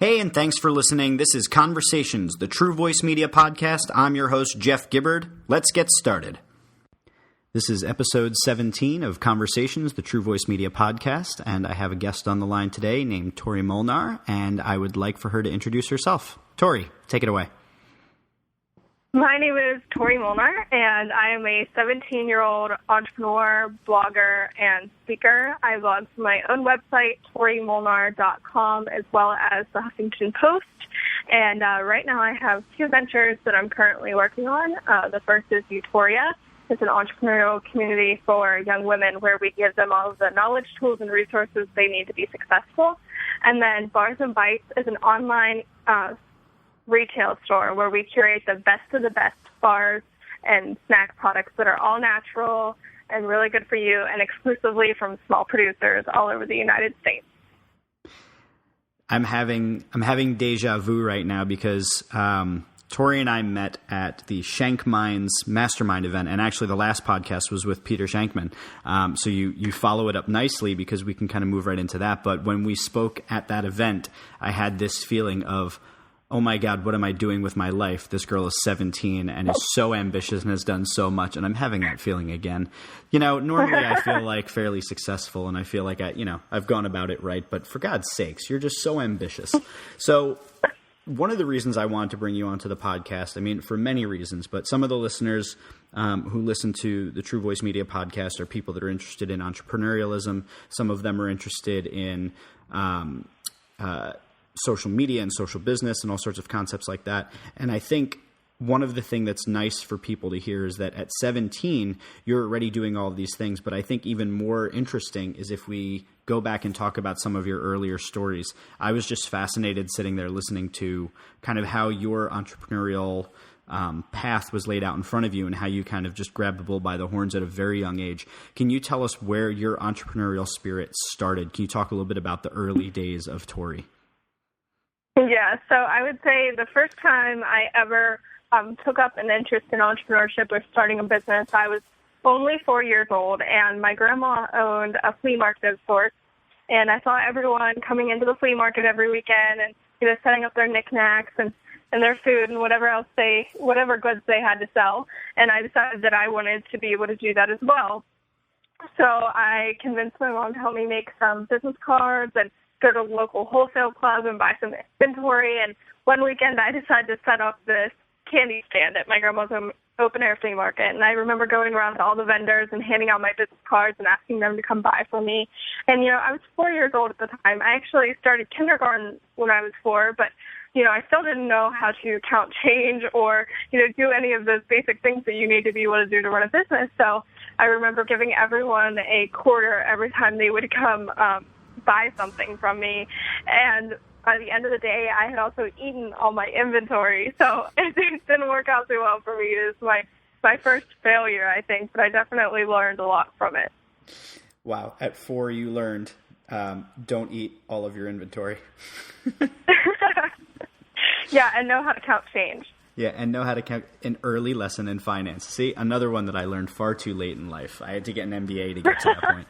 Hey, and thanks for listening. This is Conversations, the True Voice Media podcast. I'm your host, Jeff Gibbard. Let's get started. This is episode 17 of Conversations, the True Voice Media podcast, and I have a guest on the line today named Tori Molnar, and I would like for her to introduce herself. Tori, take it away. My name is Tori Molnar, and I am a 17-year-old entrepreneur, blogger, and speaker. I blog for my own website, torimolnar.com, as well as the Huffington Post. And right now I have two ventures that I'm currently working on. The first is Utoria. It's an entrepreneurial community for young women where we give them all of the knowledge, tools, and resources they need to be successful. And then Bars and Bites is an online retail store where we curate the best of the best bars and snack products that are all natural and really good for you and exclusively from small producers all over the United States. I'm having deja vu right now because Tori and I met at the Shank Minds Mastermind event, and actually the last podcast was with Peter Shankman. So you follow it up nicely because we can kind of move right into that. But when we spoke at that event, I had this feeling of, oh my God, what am I doing with my life? This girl is 17 and is so ambitious and has done so much, and I'm having that feeling again. You know, normally I feel like fairly successful, and I feel like I've gone about it right, but for God's sakes, you're just so ambitious. So one of the reasons I wanted to bring you onto the podcast, I mean, for many reasons, but some of the listeners who listen to the True Voice Media podcast are people that are interested in entrepreneurialism. Some of them are interested in social media and social business and all sorts of concepts like that. And I think one of the things that's nice for people to hear is that at 17, you're already doing all of these things. But I think even more interesting is if we go back and talk about some of your earlier stories. I was just fascinated sitting there listening to kind of how your entrepreneurial path was laid out in front of you and how you kind of just grabbed the bull by the horns at a very young age. Can you tell us where your entrepreneurial spirit started? Can you talk a little bit about the early days of Tori? Yeah, so I would say the first time I ever took up an interest in entrepreneurship or starting a business, I was only 4 years old, and my grandma owned a flea market of sorts, and I saw everyone coming into the flea market every weekend and, setting up their knickknacks and their food and whatever goods they had to sell, and I decided that I wanted to be able to do that as well. So I convinced my mom to help me make some business cards and go to a local wholesale club and buy some inventory. And one weekend I decided to set up this candy stand at my grandma's open-air flea market. And I remember going around to all the vendors and handing out my business cards and asking them to come buy for me. And, I was 4 years old at the time. I actually started kindergarten when I was 4, but, I still didn't know how to count change or, do any of those basic things that you need to be able to do to run a business. So I remember giving everyone a quarter every time they would come buy something from me, and by the end of the day I had also eaten all my inventory, so it didn't work out too well for me. It was my first failure, I think, but I definitely learned a lot from it. Wow. At 4 you learned don't eat all of your inventory. Yeah, and know how to count change. Yeah, and know how to count. An early lesson in finance. See, another one that I learned far too late in life. I had to get an MBA to get to that point.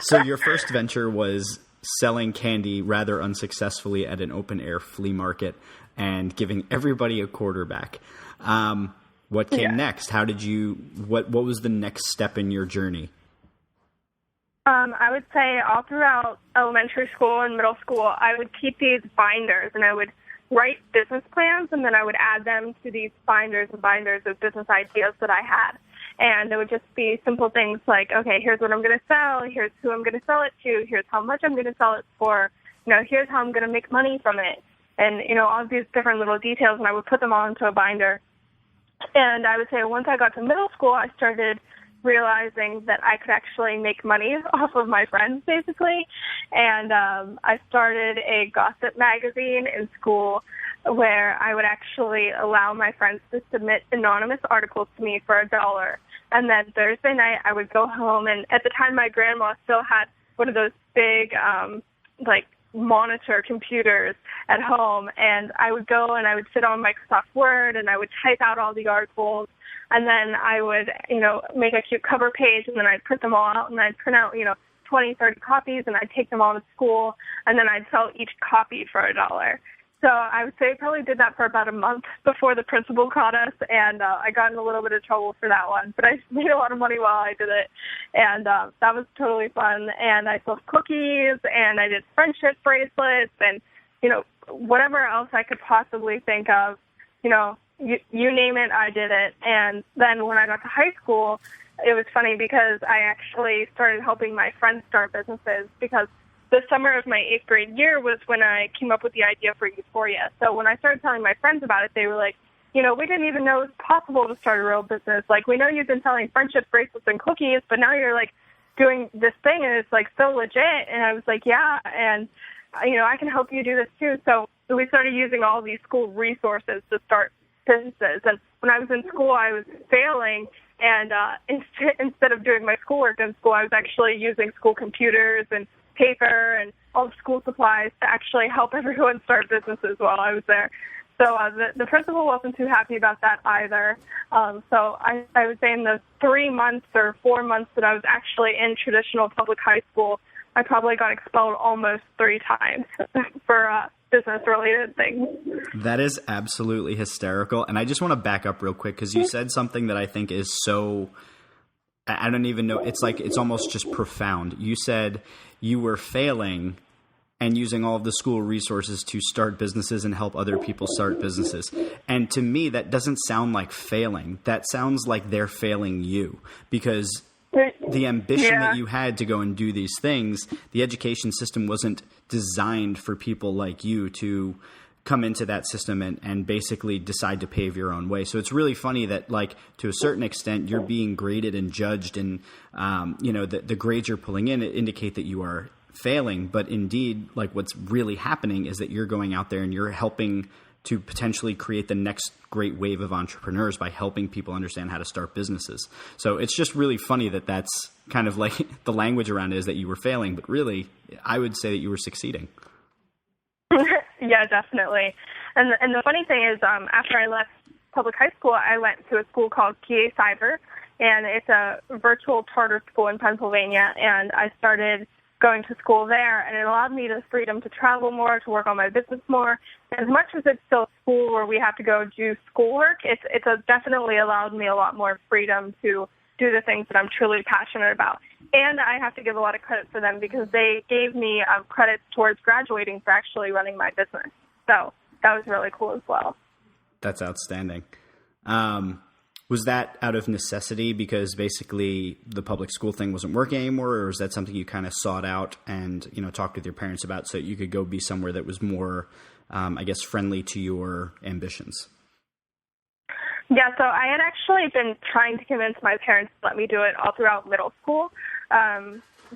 So your first venture was selling candy rather unsuccessfully at an open-air flea market and giving everybody a quarter back. What came next? How did you? What was the next step in your journey? I would say all throughout elementary school and middle school, I would keep these binders, and I would write business plans, and then I would add them to these binders and binders of business ideas that I had. And it would just be simple things like, okay, here's what I'm going to sell, here's who I'm going to sell it to, here's how much I'm going to sell it for, here's how I'm going to make money from it. And, all of these different little details, and I would put them all into a binder. And I would say once I got to middle school, I started realizing that I could actually make money off of my friends, basically. And I started a gossip magazine in school where I would actually allow my friends to submit anonymous articles to me for $1. And then Thursday night, I would go home, and at the time, my grandma still had one of those big, monitor computers at home, and I would go and I would sit on Microsoft Word, and I would type out all the articles, and then I would, make a cute cover page, and then I'd print them all out, and I'd print out, 20, 30 copies, and I'd take them all to school, and then I'd sell each copy for $1. So I would say I probably did that for about a month before the principal caught us, and I got in a little bit of trouble for that one. But I made a lot of money while I did it, and that was totally fun. And I sold cookies, and I did friendship bracelets, and, whatever else I could possibly think of, you name it, I did it. And then when I got to high school, it was funny because I actually started helping my friends start businesses, because the summer of my 8th grade year was when I came up with the idea for Utoria. So when I started telling my friends about it, they were like, we didn't even know it was possible to start a real business. Like, we know you've been selling friendship bracelets and cookies, but now you're, like, doing this thing, and it's, like, so legit. And I was like, yeah, and, I can help you do this, too. So we started using all these school resources to start businesses. And when I was in school, I was failing, and instead of doing my schoolwork in school, I was actually using school computers and paper and all the school supplies to actually help everyone start businesses while I was there. So the principal wasn't too happy about that either. So I would say in the 3 months or 4 months that I was actually in traditional public high school, I probably got expelled almost 3 times for business-related things. That is absolutely hysterical. And I just want to back up real quick, because you said something that I think is so... I don't even know. It's like, it's almost just profound. You said you were failing and using all of the school resources to start businesses and help other people start businesses. And to me, that doesn't sound like failing. That sounds like they're failing you, because the ambition that you had to go and do these things, the education system wasn't designed for people like you to come into that system and basically decide to pave your own way. So it's really funny that, like, to a certain extent, you're being graded and judged, and the grades you're pulling in indicate that you are failing. But indeed, like, what's really happening is that you're going out there and you're helping to potentially create the next great wave of entrepreneurs by helping people understand how to start businesses. So it's just really funny that that's kind of like the language around it, is that you were failing, but really I would say that you were succeeding. Yeah, definitely. And the funny thing is, after I left public high school, I went to a school called PA Cyber, and it's a virtual charter school in Pennsylvania, and I started going to school there, and it allowed me the freedom to travel more, to work on my business more. As much as it's still school where we have to go do schoolwork, it's definitely allowed me a lot more freedom to do the things that I'm truly passionate about. And I have to give a lot of credit for them, because they gave me credits towards graduating for actually running my business. So that was really cool as well. That's outstanding. Was that out of necessity because basically the public school thing wasn't working anymore, or was that something you kind of sought out and, talked with your parents about so that you could go be somewhere that was more, friendly to your ambitions? Yeah, so I had actually been trying to convince my parents to let me do it all throughout middle school.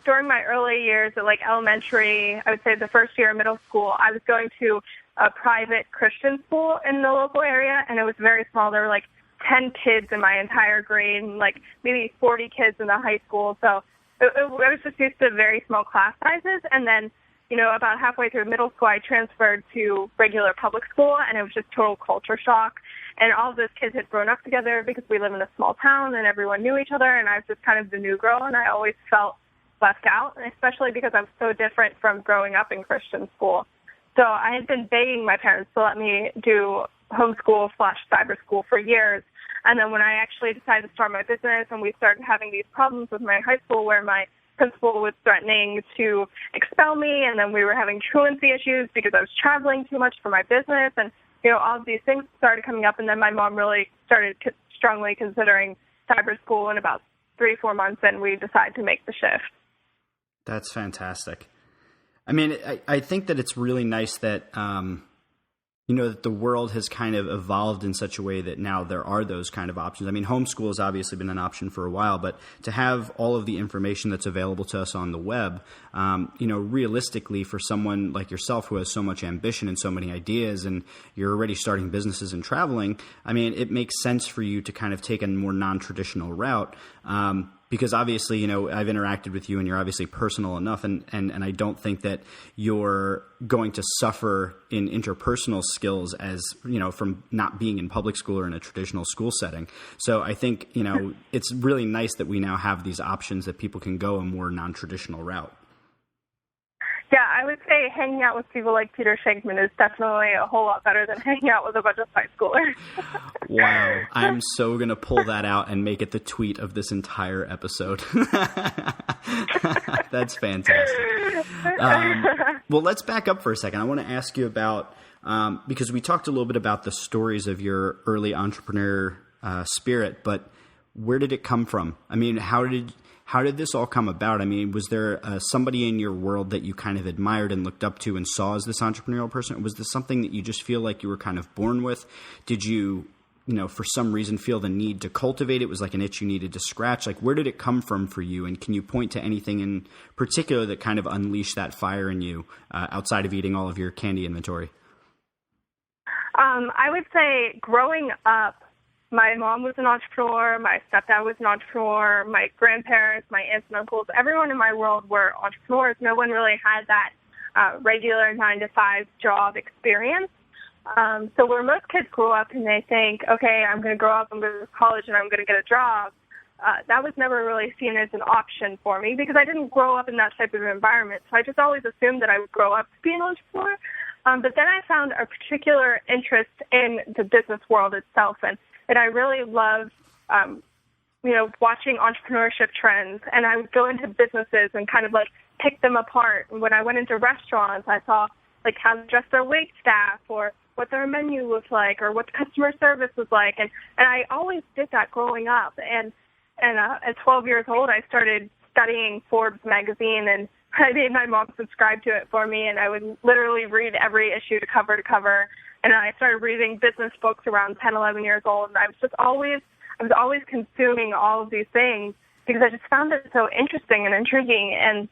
During my early years at elementary, I would say the first year of middle school, I was going to a private Christian school in the local area, and it was very small. There were 10 kids in my entire grade, and maybe 40 kids in the high school. So it was just used to very small class sizes. And then, about halfway through middle school, I transferred to regular public school, and it was just total culture shock. And all of those kids had grown up together because we live in a small town and everyone knew each other, and I was just kind of the new girl, and I always felt left out, especially because I was so different from growing up in Christian school. So I had been begging my parents to let me do homeschool/cyber school for years. And then when I actually decided to start my business and we started having these problems with my high school where my principal was threatening to expel me, and then we were having truancy issues because I was traveling too much for my business, and all of these things started coming up, and then my mom really started strongly considering cyber school in about 3-4 months, and we decided to make the shift. That's fantastic. I mean, I think that it's really nice that, that the world has kind of evolved in such a way that now there are those kind of options. I mean, homeschool has obviously been an option for a while, but to have all of the information that's available to us on the web, realistically for someone like yourself who has so much ambition and so many ideas, and you're already starting businesses and traveling, I mean, it makes sense for you to kind of take a more non-traditional route. because obviously, I've interacted with you and you're obviously personal enough, and I don't think that you're going to suffer in interpersonal skills as, from not being in public school or in a traditional school setting. So I think, it's really nice that we now have these options that people can go a more non-traditional route. Yeah, I would say hanging out with people like Peter Shankman is definitely a whole lot better than hanging out with a bunch of high schoolers. Wow. I'm so going to pull that out and make it the tweet of this entire episode. That's fantastic. Well, let's back up for a second. I want to ask you about, because we talked a little bit about the stories of your early entrepreneur spirit, but where did it come from? I mean, how did this all come about? I mean, was there somebody in your world that you kind of admired and looked up to and saw as this entrepreneurial person? Was this something that you just feel like you were kind of born with? Did you, for some reason feel the need to cultivate it? Was like an itch you needed to scratch? Like, where did it come from for you? And can you point to anything in particular that kind of unleashed that fire in you outside of eating all of your candy inventory? I would say growing up, my mom was an entrepreneur, my stepdad was an entrepreneur, my grandparents, my aunts and uncles, everyone in my world were entrepreneurs. No one really had that regular 9-to-5 job experience. So where most kids grow up and they think, okay, I'm going to grow up, I'm going to go to college, and I'm going to get a job, that was never really seen as an option for me because I didn't grow up in that type of environment. So I just always assumed that I would grow up to be an entrepreneur. But then I found a particular interest in the business world itself, and I really love, watching entrepreneurship trends. And I would go into businesses and kind of like pick them apart. And when I went into restaurants, I saw like how to dress their wait staff or what their menu looked like or what the customer service was like. And I always did that growing up. And at 12 years old, I started studying Forbes magazine, and I made my mom subscribe to it for me. And I would literally read every issue to cover. And I started reading business books around 10, 11 years old. And I was always consuming all of these things because I just found it so interesting and intriguing. And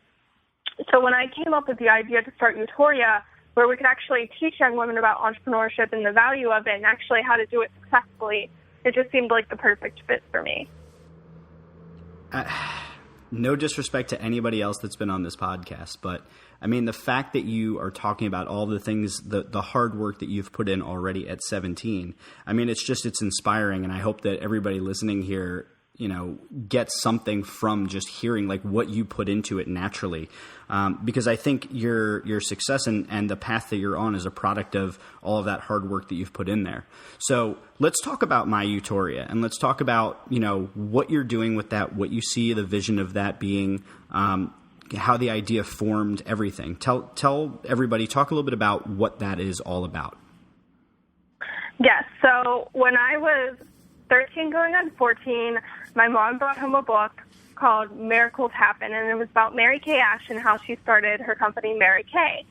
so when I came up with the idea to start Utoria, where we could actually teach young women about entrepreneurship and the value of it and actually how to do it successfully, it just seemed like the perfect fit for me. No disrespect to anybody else that's been on this podcast, but I mean, the fact that you are talking about all the things, the hard work that you've put in already at 17, I mean, it's inspiring. And I hope that everybody listening here, gets something from just hearing like what you put into it naturally. Because I think your success and the path that you're on is a product of all of that hard work that you've put in there. So let's talk about My Utoria, and let's talk about, what you're doing with that, what you see the vision of that being, how the idea formed, everything. Tell everybody, talk a little bit about what that is all about. Yes. So when I was 13 going on 14, my mom brought home a book called Miracles Happen, and it was about Mary Kay Ash and how she started her company, Mary Kay.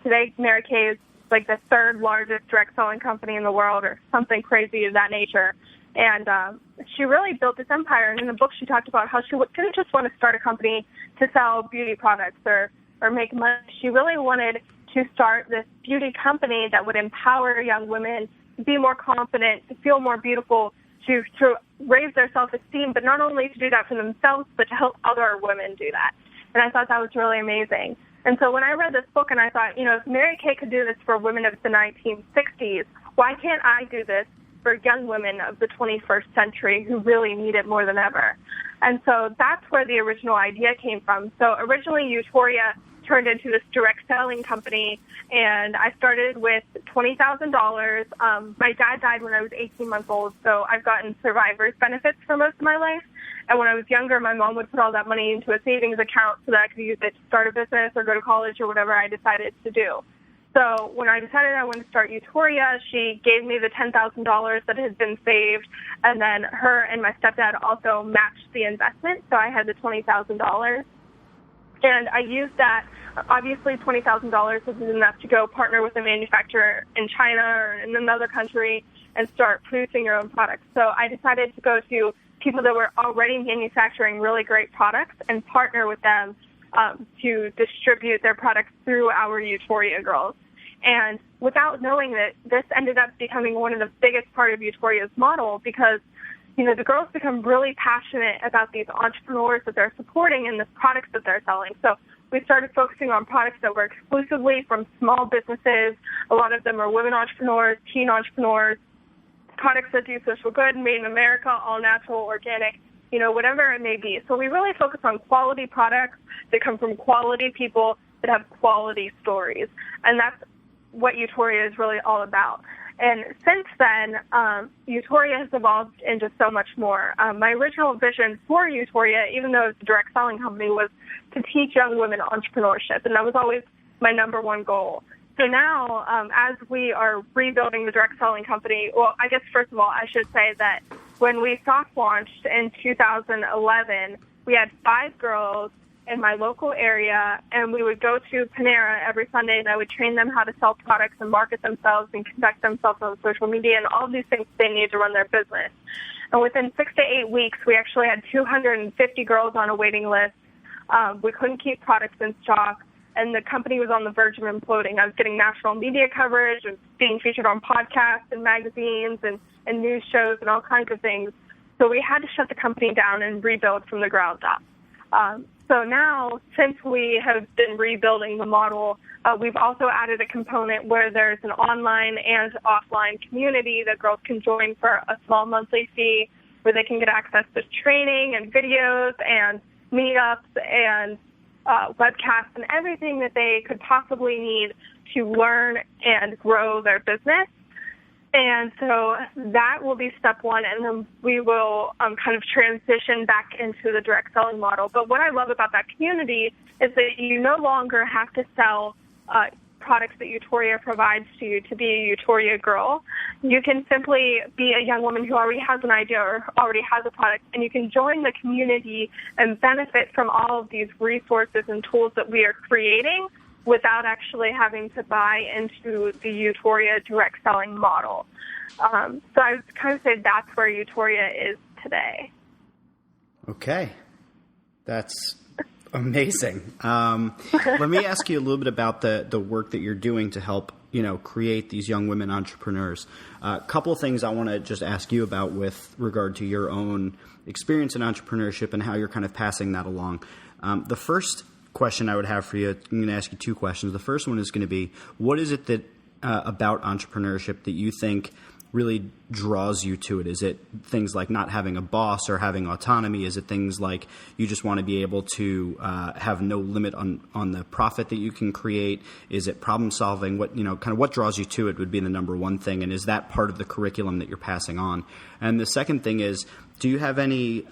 Today, Mary Kay is like the third largest direct selling company in the world or something crazy of that nature. And she really built this empire. And in the book, she talked about how she didn't just want to start a company to sell beauty products or make money. She really wanted to start this beauty company that would empower young women to be more confident, to feel more beautiful, to raise their self-esteem, but not only to do that for themselves, but to help other women do that. And I thought that was really amazing. And so when I read this book and I thought, if Mary Kay could do this for women of the 1960s, why can't I do this for young women of the 21st century who really need it more than ever? And so that's where the original idea came from. So originally, Utoria turned into this direct selling company, and I started with $20,000. My dad died when I was 18 months old, so I've gotten survivor's benefits for most of my life. And when I was younger, my mom would put all that money into a savings account so that I could use it to start a business or go to college or whatever I decided to do. So when I decided I wanted to start Utoria, she gave me the $10,000 that had been saved, and then her and my stepdad also matched the investment, so I had the $20,000. And I used that. Obviously, $20,000 isn't enough to go partner with a manufacturer in China or in another country and start producing your own products. So I decided to go to people that were already manufacturing really great products and partner with them to distribute their products through our Utoria girls. And without knowing that, this ended up becoming one of the biggest part of Utoria's model because the girls become really passionate about these entrepreneurs that they're supporting and the products that they're selling. So we started focusing on products that were exclusively from small businesses. A lot of them are women entrepreneurs, teen entrepreneurs, products that do social good, made in America, all natural, organic, whatever it may be. So we really focus on quality products that come from quality people that have quality stories. And that's what Utoria is really all about. And since then, Utoria has evolved into so much more. My original vision for Utoria, even though it's a direct selling company, was to teach young women entrepreneurship, and that was always my number one goal. So now, as we are rebuilding the direct selling company, well, I guess first of all, I should say that when we soft launched in 2011, we had 5 girls in my local area, and we would go to Panera every Sunday, and I would train them how to sell products and market themselves and conduct themselves on social media and all these things they need to run their business. And within 6 to 8 weeks, we actually had 250 girls on a waiting list. We couldn't keep products in stock, and the company was on the verge of imploding. I was getting national media coverage and being featured on podcasts and magazines and news shows and all kinds of things. So we had to shut the company down and rebuild from the ground up. So now, since we have been rebuilding the model, we've also added a component where there's an online and offline community that girls can join for a small monthly fee, where they can get access to training and videos and meetups and webcasts and everything that they could possibly need to learn and grow their business. And so that will be step one, and then we will kind of transition back into the direct selling model. But what I love about that community is that you no longer have to sell products that Utoria provides to you to be a Utoria girl. You can simply be a young woman who already has an idea or already has a product, and you can join the community and benefit from all of these resources and tools that we are creating without actually having to buy into the Utoria direct selling model. So I would kind of say that's where Utoria is today. Okay. That's amazing. Let me ask you a little bit about the work that you're doing to help, create these young women entrepreneurs. A couple of things I want to just ask you about with regard to your own experience in entrepreneurship and how you're kind of passing that along. The first question I would have for you, I'm going to ask you 2 questions. The first one is going to be, what is it that about entrepreneurship that you think really draws you to it? Is it things like not having a boss or having autonomy? Is it things like you just want to be able to have no limit on the profit that you can create? Is it problem solving? What kind of what draws you to it would be the number one thing, and is that part of the curriculum that you're passing on? And the second thing is, do you have any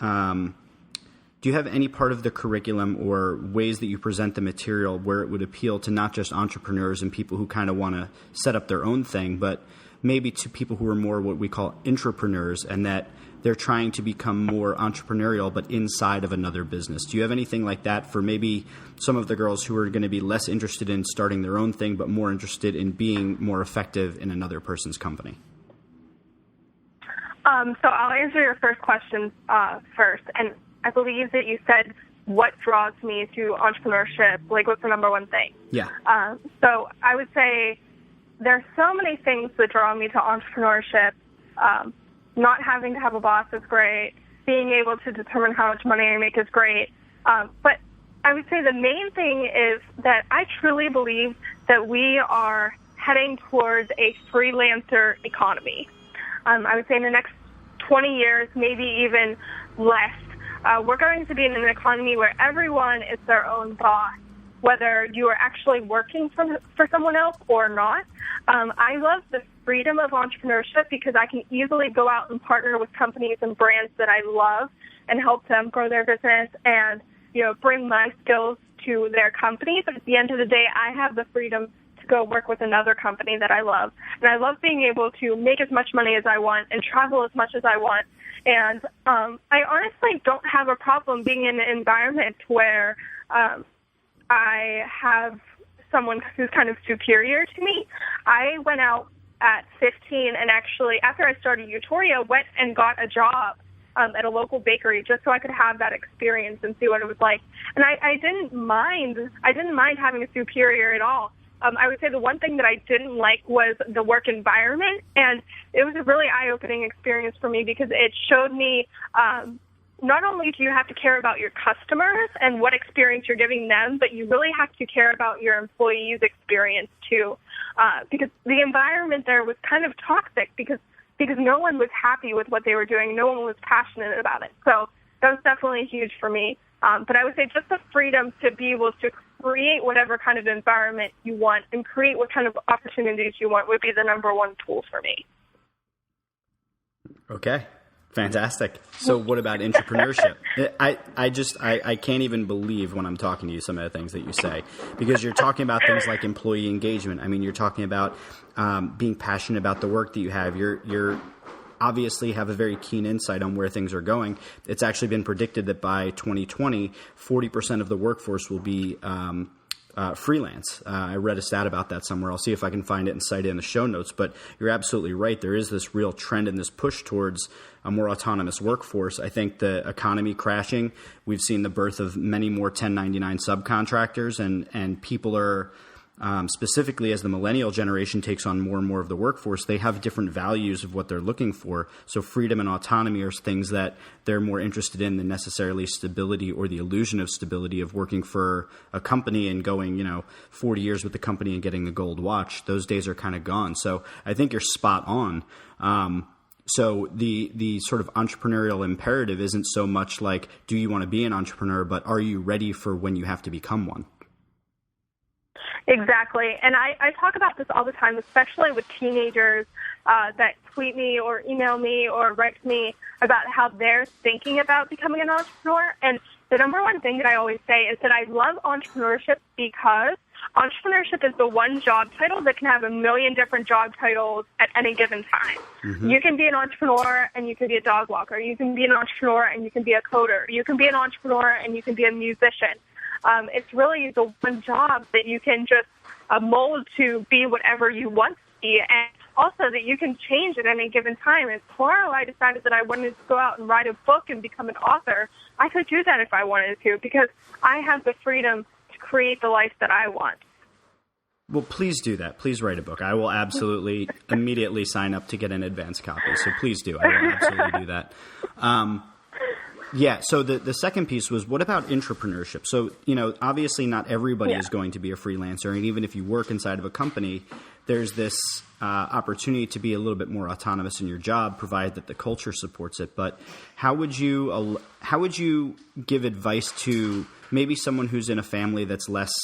part of the curriculum or ways that you present the material where it would appeal to not just entrepreneurs and people who kind of want to set up their own thing, but maybe to people who are more what we call intrapreneurs, and that they're trying to become more entrepreneurial but inside of another business? Do you have anything like that for maybe some of the girls who are going to be less interested in starting their own thing but more interested in being more effective in another person's company? So I'll answer your first question first. And I believe that you said, what draws me to entrepreneurship? Like, what's the number one thing? Yeah. So I would say there's so many things that draw me to entrepreneurship. Not having to have a boss is great. Being able to determine how much money I make is great. But I would say the main thing is that I truly believe that we are heading towards a freelancer economy. I would say in the next 20 years, maybe even less, we're going to be in an economy where everyone is their own boss, whether you are actually working for someone else or not. I love the freedom of entrepreneurship because I can easily go out and partner with companies and brands that I love and help them grow their business and, bring my skills to their company. But at the end of the day, I have the freedom to go work with another company that I love. And I love being able to make as much money as I want and travel as much as I want. And I honestly don't have a problem being in an environment where I have someone who's kind of superior to me. I went out at 15 and actually, after I started Utoria, went and got a job at a local bakery just so I could have that experience and see what it was like. And I didn't mind having a superior at all. I would say the one thing that I didn't like was the work environment, and it was a really eye-opening experience for me because it showed me not only do you have to care about your customers and what experience you're giving them, but you really have to care about your employees' experience too, because the environment there was kind of toxic because no one was happy with what they were doing. No one was passionate about it. So that was definitely huge for me. But I would say just the freedom to be able to create whatever kind of environment you want and create what kind of opportunities you want would be the number one tool for me. Okay. Fantastic. So what about entrepreneurship? I can't even believe when I'm talking to you some of the things that you say, because you're talking about things like employee engagement. I mean, you're talking about being passionate about the work that you have. You're obviously have a very keen insight on where things are going. It's actually been predicted that by 2020, 40% of the workforce will be freelance. I read a stat about that somewhere. I'll see if I can find it and cite it in the show notes. But you're absolutely right. There is this real trend and this push towards a more autonomous workforce. I think the economy crashing, we've seen the birth of many more 1099 subcontractors, and people are specifically as the millennial generation takes on more and more of the workforce, they have different values of what they're looking for. So freedom and autonomy are things that they're more interested in than necessarily stability or the illusion of stability of working for a company and going, 40 years with the company and getting the gold watch. Those days are kind of gone. So I think you're spot on. So the sort of entrepreneurial imperative isn't so much like, do you want to be an entrepreneur, but are you ready for when you have to become one? Exactly. And I talk about this all the time, especially with teenagers that tweet me or email me or write me about how they're thinking about becoming an entrepreneur. And the number one thing that I always say is that I love entrepreneurship because entrepreneurship is the one job title that can have a million different job titles at any given time. Mm-hmm. You can be an entrepreneur and you can be a dog walker. You can be an entrepreneur and you can be a coder. You can be an entrepreneur and you can be a musician. It's really the one job that you can just mold to be whatever you want to be, and also that you can change at any given time. If tomorrow I decided that I wanted to go out and write a book and become an author, I could do that if I wanted to, because I have the freedom to create the life that I want. Well, please do that. Please write a book. I will absolutely immediately sign up to get an advance copy. So please do. I will absolutely do that. Yeah. So the second piece was, what about intrapreneurship? So, obviously not everybody is going to be a freelancer. And even if you work inside of a company, there's this opportunity to be a little bit more autonomous in your job, provided that the culture supports it. But how would you give advice to maybe someone who's in a family that's less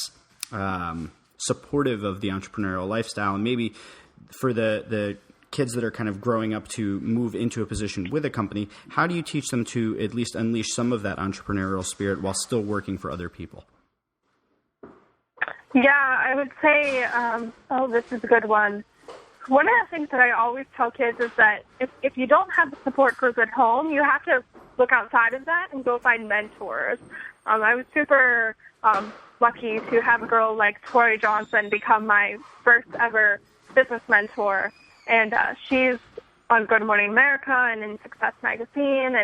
supportive of the entrepreneurial lifestyle, and maybe for the kids that are kind of growing up to move into a position with a company, how do you teach them to at least unleash some of that entrepreneurial spirit while still working for other people? Yeah, I would say, this is a good one. One of the things that I always tell kids is that if you don't have the support group at home, you have to look outside of that and go find mentors. I was super lucky to have a girl like Tori Johnson become my first ever business mentor. And she's on Good Morning America and in Success Magazine,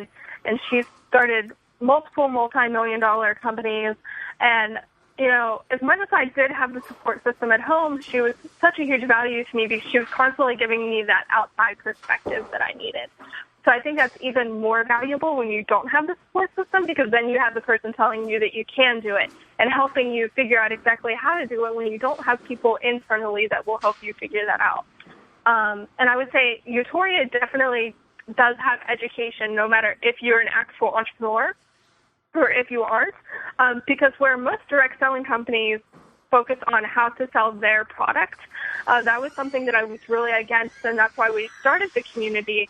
and she's started multiple multi-million-dollar companies. And, as much as I did have the support system at home, she was such a huge value to me because she was constantly giving me that outside perspective that I needed. So I think that's even more valuable when you don't have the support system, because then you have the person telling you that you can do it and helping you figure out exactly how to do it when you don't have people internally that will help you figure that out. And I would say Utoria definitely does have education, no matter if you're an actual entrepreneur or if you aren't, because where most direct selling companies focus on how to sell their product, that was something that I was really against, and that's why we started the community,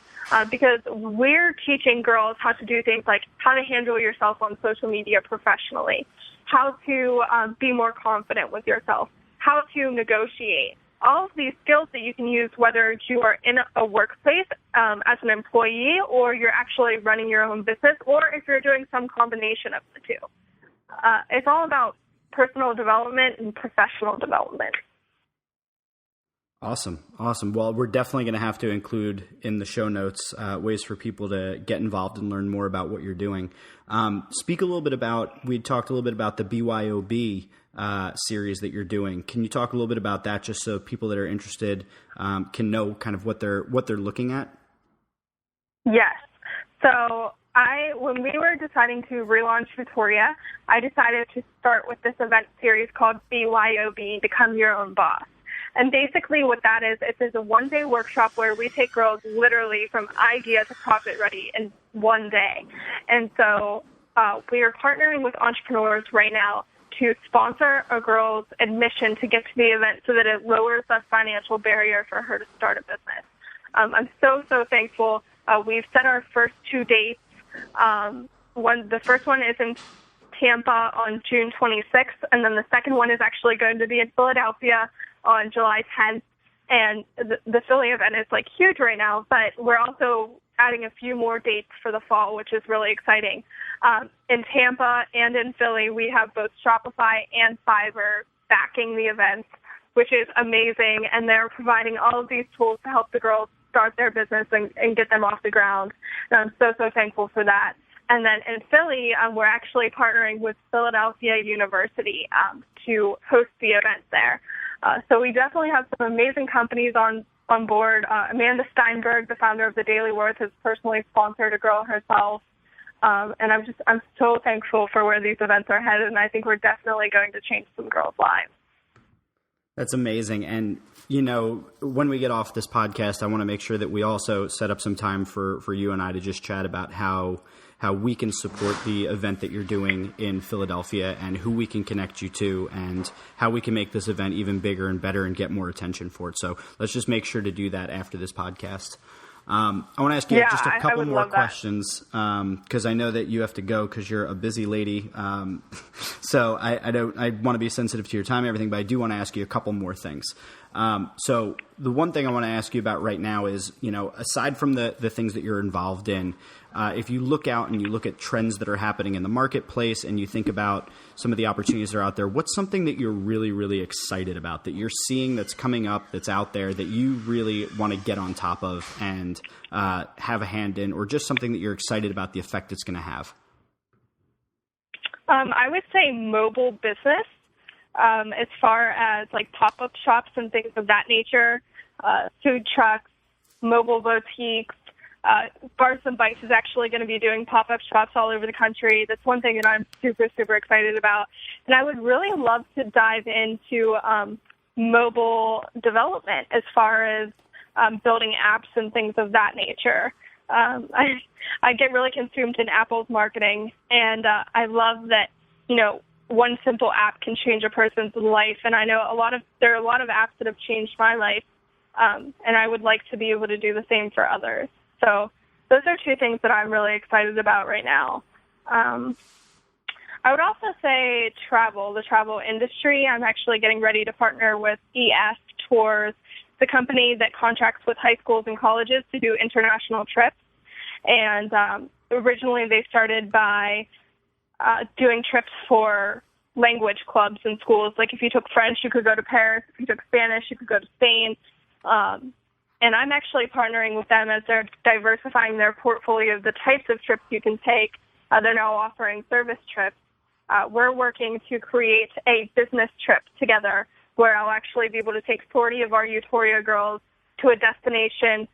because we're teaching girls how to do things like how to handle yourself on social media professionally, how to be more confident with yourself, how to negotiate. All of these skills that you can use whether you are in a workplace as an employee or you're actually running your own business or if you're doing some combination of the two. It's all about personal development and professional development. Awesome. Well, we're definitely going to have to include in the show notes ways for people to get involved and learn more about what you're doing. We talked a little bit about the BYOB series that you're doing. Can you talk a little bit about that just so people that are interested can know kind of what they're looking at? Yes. So when we were deciding to relaunch Utoria, I decided to start with this event series called BYOB, Become Your Own Boss. And basically what that is, it is a one-day workshop where we take girls literally from idea to profit ready in one day. And so we are partnering with entrepreneurs right now to sponsor a girl's admission to get to the event so that it lowers the financial barrier for her to start a business. I'm so thankful. We've set our first 2 dates. The first one is in Tampa on June 26th, and then the second one is actually going to be in Philadelphia on July 10th. And the Philly event is like huge right now, but we're also adding a few more dates for the fall, which is really exciting. In Tampa and in Philly, we have both Shopify and Fiverr backing the events, which is amazing. And they're providing all of these tools to help the girls start their business and get them off the ground. And I'm so thankful for that. And then in Philly, we're actually partnering with Philadelphia University to host the event there. So we definitely have some amazing companies on board. Amanda Steinberg, the founder of the Daily Worth, has personally sponsored a girl herself. And I'm so thankful for where these events are headed, and I think we're definitely going to change some girls' lives. That's amazing. And, when we get off this podcast, I want to make sure that we also set up some time for you and I to just chat about how we can support the event that you're doing in Philadelphia and who we can connect you to and how we can make this event even bigger and better and get more attention for it. So let's just make sure to do that after this podcast. I want to ask you just a couple more questions because I know that you have to go because you're a busy lady. So I want to be sensitive to your time and everything, but I do want to ask you a couple more things. So the one thing I want to ask you about right now is, aside from the things that you're involved in, if you look out and you look at trends that are happening in the marketplace and you think about some of the opportunities that are out there, what's something that you're really, really excited about that you're seeing that's coming up, that's out there that you really want to get on top of and have a hand in, or just something that you're excited about the effect it's going to have? I would say mobile business, as far as like pop-up shops and things of that nature, food trucks, mobile boutiques. Bars and Bites is actually going to be doing pop-up shops all over the country. That's one thing that I'm super, super excited about. And I would really love to dive into mobile development as far as building apps and things of that nature. I get really consumed in Apple's marketing, and I love that, one simple app can change a person's life. And I know there are a lot of apps that have changed my life, and I would like to be able to do the same for others. So those are two things that I'm really excited about right now. I would also say the travel industry. I'm actually getting ready to partner with EF Tours, the company that contracts with high schools and colleges to do international trips. And originally they started by doing trips for language clubs in schools. Like if you took French, you could go to Paris. If you took Spanish, you could go to Spain. And I'm actually partnering with them as they're diversifying their portfolio of the types of trips you can take. They're now offering service trips. We're working to create a business trip together where I'll actually be able to take 40 of our Utoria girls to a destination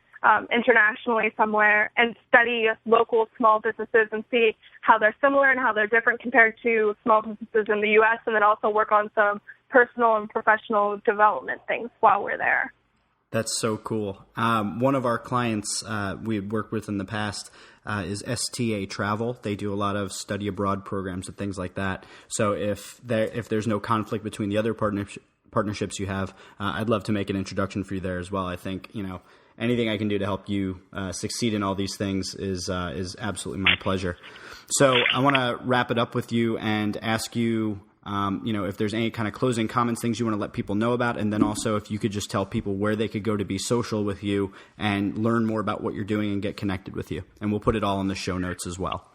internationally somewhere and study local small businesses and see how they're similar and how they're different compared to small businesses in the U.S., and then also work on some personal and professional development things while we're there. That's so cool. One of our clients we've worked with in the past is STA Travel. They do a lot of study abroad programs and things like that. So if there's no conflict between the other partnerships you have, I'd love to make an introduction for you there as well. I think, anything I can do to help you succeed in all these things is absolutely my pleasure. So I want to wrap it up with you and ask you, if there's any kind of closing comments, things you want to let people know about, and then also if you could just tell people where they could go to be social with you and learn more about what you're doing and get connected with you. And we'll put it all in the show notes as well.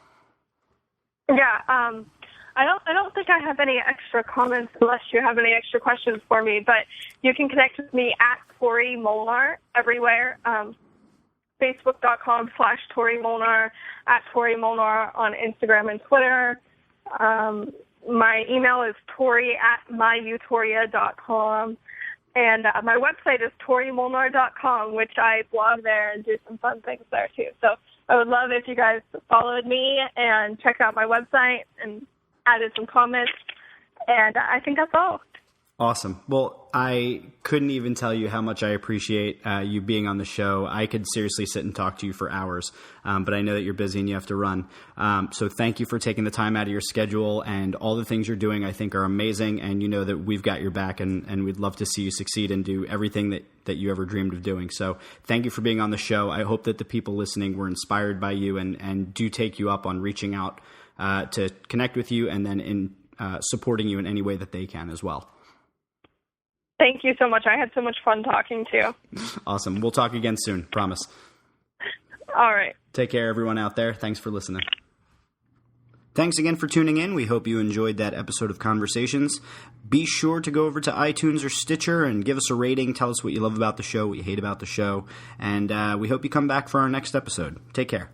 Yeah. I don't think I have any extra comments unless you have any extra questions for me, but you can connect with me at Tori Molnar everywhere. Facebook.com/Tori Molnar, at Tori Molnar on Instagram and Twitter. My email is tori@myutoria.com. And my website is torimolnar.com, which I blog there and do some fun things there, too. So I would love if you guys followed me and checked out my website and added some comments. And I think that's all. Awesome. Well, I couldn't even tell you how much I appreciate you being on the show. I could seriously sit and talk to you for hours, but I know that you're busy and you have to run. So thank you for taking the time out of your schedule, and all the things you're doing I think are amazing, and you know that we've got your back, and we'd love to see you succeed and do everything that you ever dreamed of doing. So thank you for being on the show. I hope that the people listening were inspired by you and do take you up on reaching out to connect with you, and then in supporting you in any way that they can as well. Thank you so much. I had so much fun talking to you. Awesome. We'll talk again soon. Promise. All right. Take care, everyone out there. Thanks for listening. Thanks again for tuning in. We hope you enjoyed that episode of Conversations. Be sure to go over to iTunes or Stitcher and give us a rating. Tell us what you love about the show, what you hate about the show. And we hope you come back for our next episode. Take care.